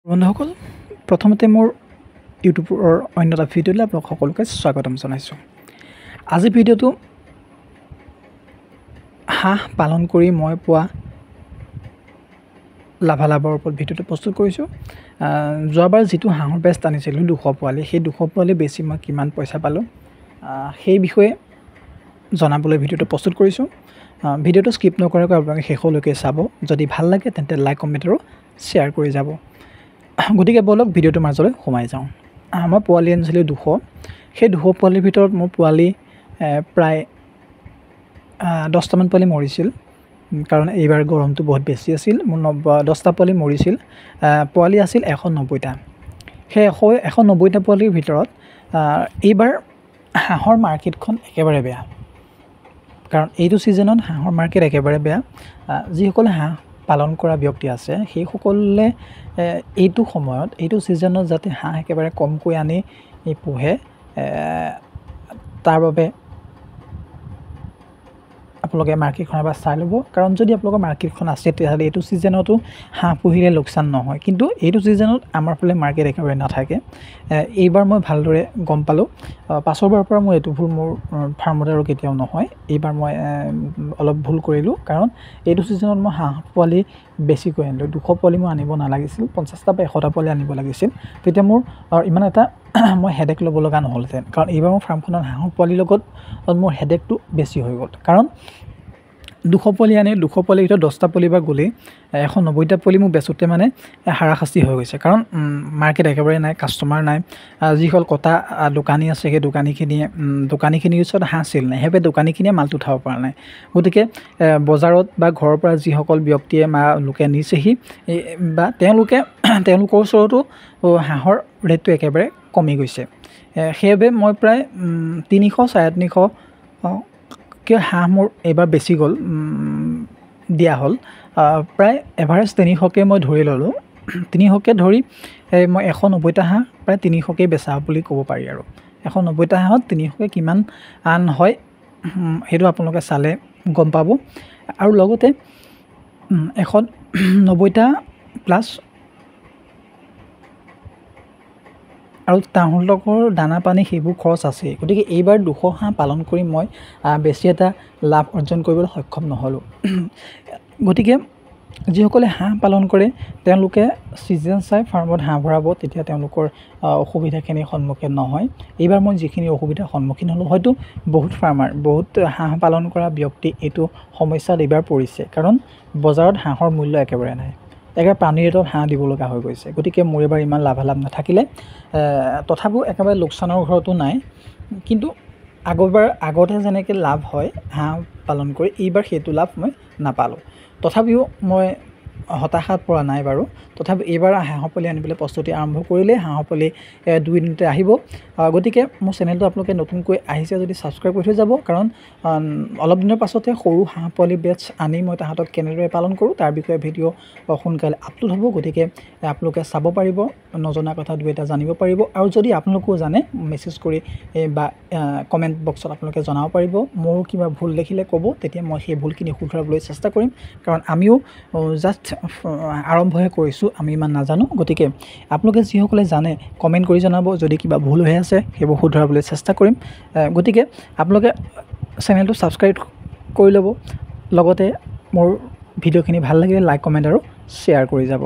বন্ধুসকল, প্ৰথমতে মোৰ ইউটিউবৰ অন্য এটা ভিডিঅ'লৈ আপোনালোক সকলোকে স্বাগতম জনাইছোঁ। আজি ভিডিঅ'টো হাঁহ পালন কৰি মই পোৱা লাভালাভৰ ওপৰত ভিডিঅ'টো প্ৰস্তুত কৰিছোঁ। যোৱাবাৰ যিটো হাঁহৰ বেষ্ট আনিছিলোঁ 200 পোৱালি, সেই 200 পোৱালি বেছি মই কিমান পইচা পালোঁ সেই বিষয়ে জনাবলৈ ভিডিঅ'টো প্ৰস্তুত কৰিছোঁ। ভিডিঅ'টো স্কিপ নকৰাকৈ আপোনালোকে শেষলৈকে চাব। যদি ভাল লাগে তেন্তে লাইক কমেণ্ট আৰু শ্বেয়াৰ কৰি যাব। গতিকে বলক ভিডিঅ'টোৰ মাজলৈ সোমাই যাওঁ। মই পোৱালি আনিছিলোঁ 200। সেই 200 পোৱালিৰ ভিতৰত মোৰ পোৱালি প্ৰায় 10টামান পোৱালি মৰিছিল, কাৰণ এইবাৰ গৰমটো বহুত বেছি আছিল। মোৰ 10টা পোৱালি মৰিছিল। পোৱালি আছিল 190টা। সেই 190টা পোৱালিৰ ভিতৰত এইবাৰ হাঁহৰ মাৰ্কেটখন একেবাৰে বেয়া, কাৰণ এইটো ছিজনত হাঁহৰ মাৰ্কেট একেবাৰে বেয়া। যিসকলে হাঁহ পালন কৰা ব্যক্তি আছে সেইসকলে এইটো সময়ত এইটো ছিজনত যাতে হাঁহ একেবাৰে কমকৈ আনি পোহে, তাৰ বাবে আপোনালোকে মাৰ্কেটখন এবাৰ চাই ল'ব। কাৰণ যদি আপোনালোকৰ মাৰ্কেটখন আছে তেতিয়াহ'লে এইটো ছিজনতো হাঁহ পুহিলে লোকচান নহয়, কিন্তু এইটো ছিজনত আমাৰ ফালে মাৰ্কেট একেবাৰে নাথাকে। এইবাৰ মই ভালদৰে গম পালোঁ। পাছৰবাৰৰ পৰা মোৰ এইটো ভুল মোৰ ফাৰ্মত আৰু কেতিয়াও নহয়। এইবাৰ মই অলপ ভুল কৰিলোঁ, কাৰণ এইটো ছিজনত মই হাঁহ পোৱালি বেছিকৈ আনিলোঁ। 200 পোৱালি মই আনিব নালাগিছিল, 50টা বা 100টা পোৱালি আনিব লাগিছিল। তেতিয়া মোৰ ইমান এটা মই হেডেক ল'ব লগা নহ'লহেঁতেন, কাৰণ এইবাৰ মোৰ ফাৰ্মখনত হাঁহৰ পোৱালিৰ লগত মোৰ হেডেকটো বেছি হৈ গ'ল। কাৰণ 200 পোৱালি আনি 200 পোৱালিৰ ভিতৰত 10টা পোৱালি বা গ'লেই 190টা পোৱালি মোৰ বেচোঁতে মানে হাৰাশাস্তি হৈ গৈছে। কাৰণ মাৰ্কেট একেবাৰে নাই, কাষ্টমাৰ নাই। যিসকল কটা দোকানী আছে সেই দোকানীখিনিৰ ওচৰত হাঁহ চেল নাই, সেইবাবে দোকানীখিনিয়ে মালটো উঠাব পৰা নাই। গতিকে বজাৰত বা ঘৰৰ পৰা যিসকল ব্যক্তিয়ে লোকে নিছেহি বা তেওঁলোকৰ ওচৰতো হাঁহৰ ৰেটটো একেবাৰে কমি গৈছে। সেইবাবে মই প্ৰায় 300 350 কিয় হাঁহ মোৰ এইবাৰ বেছি গ'ল দিয়া হ'ল। প্ৰায় এভাৰেজ 300কে মই ধৰি ল'লোঁ। 300কে ধৰি মই 190টা হাঁহ প্ৰায় 300কে বেচা বুলি ক'ব পাৰি। আৰু 190টা হাঁহত 300কে কিমান হয় সেইটো আপোনালোকে চালে গম পাব। আৰু লগতে 190টা প্লাছ আৰু তেওঁলোকৰ দানা পানী সেইবোৰ খৰচ আছে। গতিকে এইবাৰ 200 হাঁহ পালন কৰি মই বেছি এটা লাভ অৰ্জন কৰিবলৈ সক্ষম নহ'লোঁ। গতিকে যিসকলে হাঁহ পালন কৰে তেওঁলোকে ছিজন চাই ফাৰ্মত হাঁহ ভৰাব, তেতিয়া তেওঁলোকৰ অসুবিধাখিনিৰ সন্মুখীন নহয়। এইবাৰ মই যিখিনি অসুবিধাৰ সন্মুখীন হ'লোঁ, হয়তো বহুত হাঁহ পালন কৰা ব্যক্তি এইটো সমস্যাত এইবাৰ পৰিছে, কাৰণ বজাৰত হাঁহৰ মূল্য একেবাৰে নাই। একেবাৰে পানীৰ ৰেটত হাঁহ দিব লগা হৈ গৈছে। গতিকে মোৰ এইবাৰ ইমান লাভালাভ নাথাকিলে। তথাপিও একেবাৰে লোকচানৰ ঘৰতো নাই, কিন্তু আগতে যেনেকৈ লাভ হয় হাঁহ পালন কৰি, এইবাৰ সেইটো লাভ মই নাপালোঁ। তথাপিও মই হতাশাত পৰা নাই বাৰু। তথাপিও এইবাৰ হাঁহৰ পোৱালি আনিবলৈ প্ৰস্তুতি আৰম্ভ কৰিলে। হাঁহৰ পোৱালি 2 দিনতে আহিব। গতিকে মোৰ চেনেলটো আপোনালোকে নতুনকৈ আহিছে যদি ছাবস্ক্ৰাইব কৰি থৈ যাব, কাৰণ অলপ দিনৰ পাছতে সৰু হাঁহ পোৱালি বেটছ আনি মই তাহাঁতক কেনেদৰে পালন কৰোঁ তাৰ বিষয়ে ভিডিঅ' সোনকালে আপলোড হ'ব। গতিকে আপোনালোকে চাব পাৰিব, নজনা কথা 2-এটা জানিব পাৰিব। আৰু যদি আপোনালোকেও জানে মেছেজ কৰি বা কমেণ্ট বক্সত আপোনালোকে জনাব পাৰিব। মোৰ কিবা ভুল দেখিলে ক'ব, তেতিয়া মই সেই ভুলখিনি শুধৰাবলৈ চেষ্টা কৰিম। কাৰণ আমিও জাষ্ট আৰম্ভহে কৰিছোঁ, আমি ইমান নাজানো। গতিকে আপোনালোকে যিসকলে জানে কমেণ্ট কৰি জনাব। যদি কিবা ভুল হৈ আছে সেইবোৰ শুধৰাবলৈ চেষ্টা কৰিম। গতিকে আপোনালোকে চেনেলটো ছাবস্ক্ৰাইব কৰি ল'ব। লগতে মোৰ ভিডিঅ'খিনি ভাল লাগিলে লাইক কমেণ্ট আৰু শ্বেয়াৰ কৰি যাব।